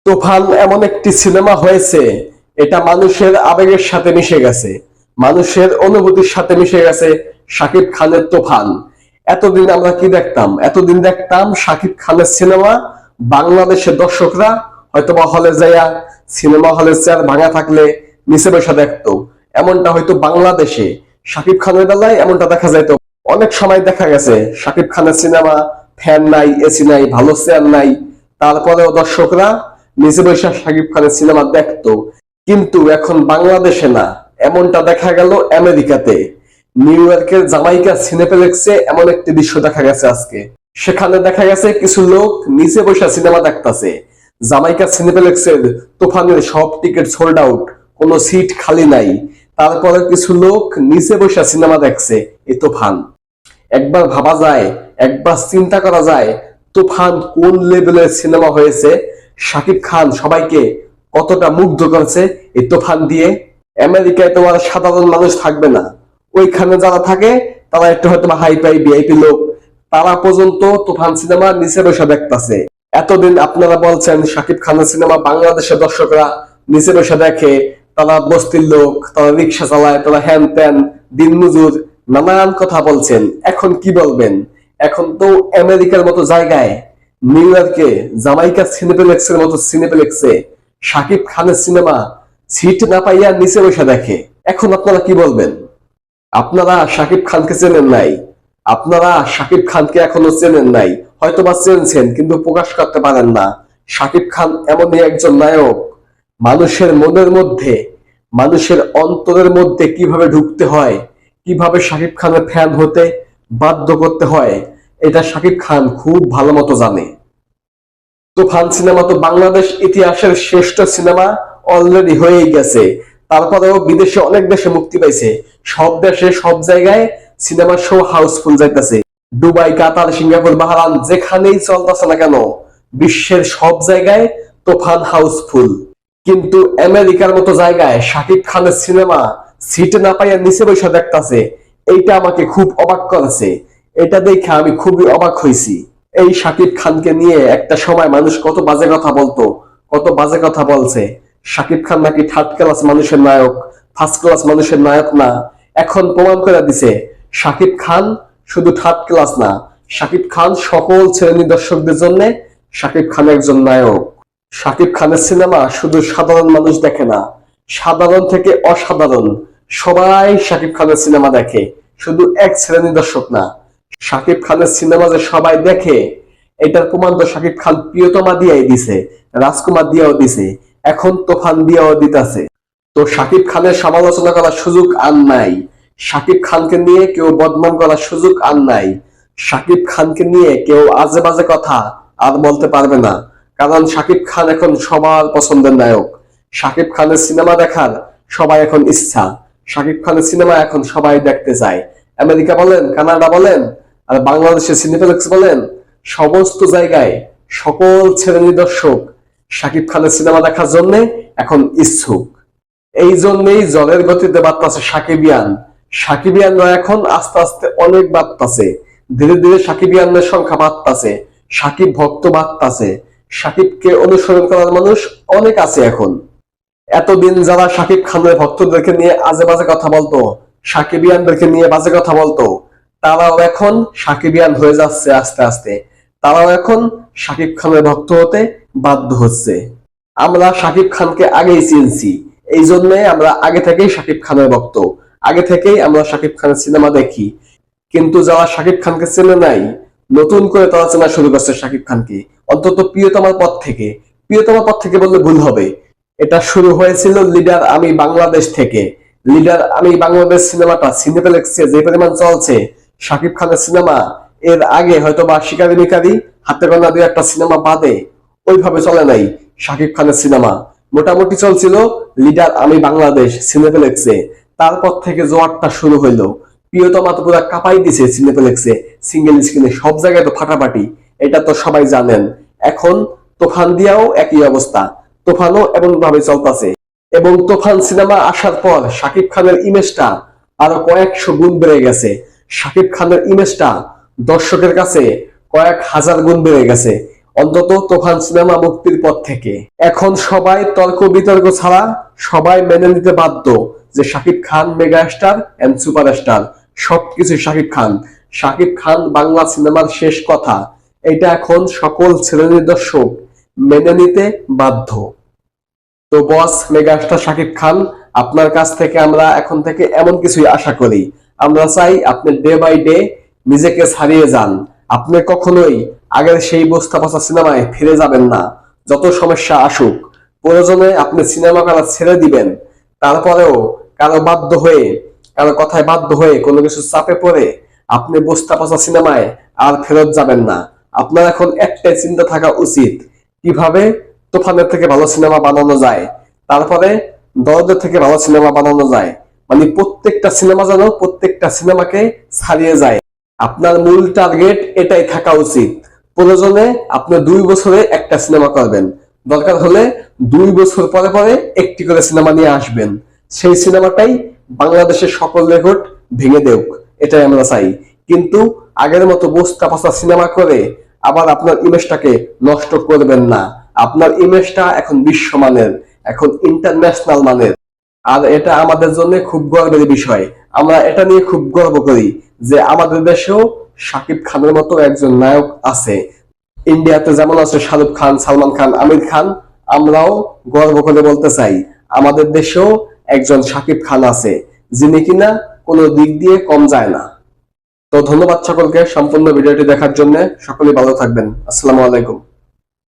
তুফান এমন একটি সিনেমা হয়েছে, এটা মানুষের আবেগের সাথে মিশে গেছে, মানুষের অনুভূতির সাথে মিশে গেছে। শাকিব খানের তুফান। এতদিন আমরা কি দেখতাম? এতদিন দেখতাম শাকিব খানের সিনেমা বাংলাদেশের দর্শকরা হয়তোবা হলে যাইয়া, সিনেমা হলের চেয়ার ভাঙা থাকলে নিচে বসে দেখতো। এমনটা হয়তো বাংলাদেশে শাকিব খানের বেলায় এমনটা দেখা যাইতো। অনেক সময় দেখা গেছে শাকিব খানের সিনেমা ফ্যান নাই, এসি নাই, ভালো চেয়ার নাই, তারপরেও দর্শকরা নিচে বসে শাকিব খানের সিনেমা দেখতো। কিন্তু এখন বাংলাদেশে না, এমনটা দেখা গেল আমেরিকাতে। নিউ ইয়র্কের জামাইকা সিনেপ্লেক্সে এমন একটি দৃশ্য দেখা গেছে আজকে। সেখানে দেখা গেছে কিছু লোক নিচে বসে সিনেমা দেখতেছে। জামাইকা সিনেপ্লেক্সের তুফানের সব টিকিট সোল্ড আউট, কোনো সিট খালি নাই। তারপরে কিছু লোক নিচে বসে সিনেমা দেখছে এই তুফান। একবার ভাবা যায়, একবার চিন্তা করা যায়, তুফান কোন লেভেলের সিনেমা হয়েছে। শাকিব খান সবাইকে কতটা মুগ্ধ করেছে এই তুফান দিয়ে। আমেরিকায় তোমার সাধারণ মানুষ থাকবে না, ওইখানে যারা থাকে তারা একটু হয়তো হাই পাই ভিআইপি লোক, তারা পর্যন্ত তুফান সিনেমা নিচে বসে দেখতেছে। এতদিন আপনারা বলছেন শাকিব খানের সিনেমা বাংলাদেশের দর্শকরা নিচে বসে দেখে, তারা বস্তির লোক, তারা রিক্সা চালায়, তারা হ্যান ত্যান, দিনমজুর, নানান কথা বলছেন। এখন কি বলবেন? এখন তো আমেরিকার মতো জায়গায়, নিউ ইয়র্কে জামাইকা সিনেপ্লেক্সের মতো সিনেপ্লেক্সে শাকিব খানের সিনেমা সিট না পাইয়া নিচে বসে দেখে। এখন আপনারা কি বলবেন? আপনারা শাকিব খানকে চেনেন নাই, আপনারা শাকিব খানকে এখনো চেনেন নাই, হয়তো বা চেনছেন কিন্তু প্রকাশ করতে পারেন না। শাকিব খান এমনই একজন নায়ক, মানুষের মনের মধ্যে, মানুষের অন্তরের মধ্যে কিভাবে ঢুকতে হয়, কিভাবে শাকিব খানের ফ্যান হতে বাধ্য করতে হয়, এটা শাকিব খান খুব ভালো মতো জানে। তুফান সিনেমা তো বাংলাদেশ ইতিহাসের শ্রেষ্ঠ সিনেমা অলরেডি হয়েই গেছে। তারপরেও বিদেশে অনেক দেশে মুক্তি পাইছে, সব দেশে সব জায়গায় সিনেমা শো হাউসফুল যাইতেছে। দুবাই, কাতার, সিঙ্গাপুর, বাহরান, যেখানেই চলতেছে না কেন বিশ্বের সব জায়গায় তুফান হাউসফুল। কিন্তু আমেরিকার মতো জায়গায় শাকিব খানের সিনেমা সিট না পাইয়া নিচে বসে দেখতেছে, এইটা আমাকে খুব অবাক করেছে। এটা দেখে আমি খুবই অবাক হয়েছি। এই শাকিব খানকে নিয়ে একটা সময় মানুষ কত বাজে কথা বলতো, কত বাজে কথা বলছে। শাকিব খান নাকি থার্ড ক্লাস মানুষের নায়ক, ফার্স্ট ক্লাস মানুষের নায়ক না। এখন প্রমাণ করে দিছে শাকিব খান শুধু থার্ড ক্লাস না, শাকিব খান সকল শ্রেণী দর্শকদের জন্য শাকিব খান একজন নায়ক। শাকিব খানের সিনেমা শুধু সাধারণ মানুষ দেখে না, সাধারণ থেকে অসাধারণ সবাই শাকিব খানের সিনেমা দেখে, শুধু এক শ্রেণী দর্শক না। শাকিব খানের সিনেমা যে সবাই দেখে, এটার প্রমাণ তো শাকিব খান প্রিয়তমা দিয়াই দিছে, রাজকুমার দিয়াও দিছে, এখন তুফান দিয়াও দিতেছে। তো শাকিব খানের সমালোচনা করার সুযোগ আর নাই, শাকিব খানকে নিয়ে কেউ বদনাম করার সুযোগ আর নাই, শাকিব খানকে নিয়ে কেউ আজে বাজে কথা আর বলতে পারবে না। কারণ শাকিব খান এখন সবার পছন্দের নায়ক। শাকিব খানের সিনেমা দেখার সবাই এখন ইচ্ছা, শাকিব খানের সিনেমা এখন সবাই দেখতে চায়। আমেরিকা বলেন, কানাডা বলেন, আর বাংলাদেশের সিনেপ্লেক্স বলেন, সমস্ত জায়গায় সকল শ্রেণী দর্শক শাকিব খানের সিনেমা দেখার জন্য এখন ইচ্ছুক। এই জন্যই জলের গতিতে বাড়তেছে সাকিবিয়ান। সাকিবিয়ানরা এখন আস্তে আস্তে অনেক বাড়তেছে, ধীরে ধীরে সাকিবিয়ানদের সংখ্যা বাড়তেছে, সাকিব ভক্ত বাড়তেছে, সাকিবকে অনুসরণ করার মানুষ অনেক আছে এখন। এতদিন যারা শাকিব খানের ভক্তদেরকে নিয়ে আজে বাজে কথা বলতো, সাকিবিয়ানদেরকে নিয়ে বাজে কথা বলতো, তারাও এখন সাকিবিয়ান হয়ে যাচ্ছে আস্তে আস্তে। তারাও এখন শাকিব খানের ভক্ত হতে বাধ্য হচ্ছে। আমরা শাকিব খানকে আগেই চিনছি, এই জন্য আমরা আগে থেকেই শাকিব খানের ভক্ত, আগে থেকেই আমরা শাকিব খানের সিনেমা দেখি। কিন্তু যারা শাকিব খানকে চেনে নাই, নতুন করে তারা চেনা শুরু করছে শাকিব খানকে, অন্তত প্রিয়তমার পর থেকে। প্রিয়তমার পর থেকে বললে ভুল হবে, এটা শুরু হয়েছিল লিডার আমি বাংলাদেশ থেকে। লিডার আমি বাংলাদেশ সিনেমাটা সিনেপ্লেক্সে যে পরিমাণ চলছে, শাকিব খানের সিনেমা এর আগে হয়তো বা শিকারি মিকারি, হাতে গোনা দুই একটা সিনেমা বাদে ওইভাবে চলে নাই। শাকিব খানের সিনেমা মোটামুটি চলছিল লিডার আমি বাংলাদেশ সিনেপ্লেক্সে, তারপর থেকে জোয়ারটা শুরু হইলো। প্রিয়তমা তো পুরো কাঁপাই দিছে সিনেপ্লেক্সে, সিঙ্গেল স্ক্রিনে সব জায়গায় তো ফাটাফাটি, এটা তো সবাই জানেন। এখন তুফান দিয়াও একই অবস্থা, তুফানও এমন ভাবে চলতেছে। এবং তুফান সিনেমা আসার পর শাকিব খানের ইমেজটা আরো কয়েকশো গুণ বেড়ে গেছে। শাকিব খানের ইমেজটা দর্শকের কাছে কয়েক হাজার গুণ বেড়ে গেছে। অন্তত তুফান সিনেমা মুক্তির পর থেকে। এখন সবাই তর্ক বিতর্ক ছাড়া সবাই মেনে নিতে বাধ্য যে Shakib Khan mega star and superstar, সবকিছু শাকিব খান। শাকিব খান বাংলা সিনেমার শেষ কথা, এটা এখন সকল শ্রেণীর দর্শক মেনে নিতে বাধ্য। তো বস মেগাস্টার শাকিব খান, আপনার কাছ থেকে আমরা এখন থেকে এমন কিছুই আশা করি। আমরা চাই আপনি ডে বাই ডে নিজেকে ছাড়িয়ে যান। আপনি কখনোই আগের সেই বস্তা পচা সিনেমায় ফিরে যাবেন না। যত সমস্যা আসুক, প্রয়োজনে আপনি সিনেমা করা ছেড়ে দিবেন। তারপরেও কারো কথায় বাধ্য হয়ে কোনো কিছু চাপে পড়ে আপনি বস্তা পচা সিনেমায় আর ফেরত যাবেন না। আপনার এখন একটাই চিন্তা থাকা উচিত, কিভাবে তুফানের থেকে ভালো সিনেমা বানানো যায়, তারপরে দরদের থেকে ভালো সিনেমা বানানো যায়। মানে প্রত্যেকটা সিনেমাকে ছাড়িয়ে যায়। আপনার মূল টার্গেট এটাই থাকা উচিত। প্রয়োজনে আপনি 2 বছরে একটা সিনেমা করবেন, দরকার হলে 2 বছর পরে পরে একটি করে সিনেমা নিয়ে আসবেন। সেই সিনেমাটাই বাংলাদেশের সকল রেকর্ড ভেঙে দেউক, এটাই আমরা চাই। কিন্তু আগের মতো বস্তা পচা সিনেমা করে আবার আপনার ইমেজটাকে নষ্ট করবেন না। আপনার ইমেজটা এখন বিশ্বমানের, এখন ইন্টারন্যাশনাল মানের। আর এটা আমাদের জন্য খুব গর্বের বিষয়। আমরা এটা নিয়ে খুব গর্ব করি যে আমাদের দেশেও শাকিব খানের মতো একজন নায়ক আছে। ইন্ডিয়াতে যেমন আছে শাহরুখ খান, সালমান খান, আমির খান, আমরাও গর্ব করে বলতে চাই আমাদের দেশেও একজন শাকিব খান আছে, যিনি কিনা কোনো দিক দিয়ে কম যায় না। তো ধন্যবাদ সকলকে সম্পূর্ণ ভিডিওটি দেখার জন্য। সকলেই ভালো থাকবেন। আসসালামু আলাইকুম।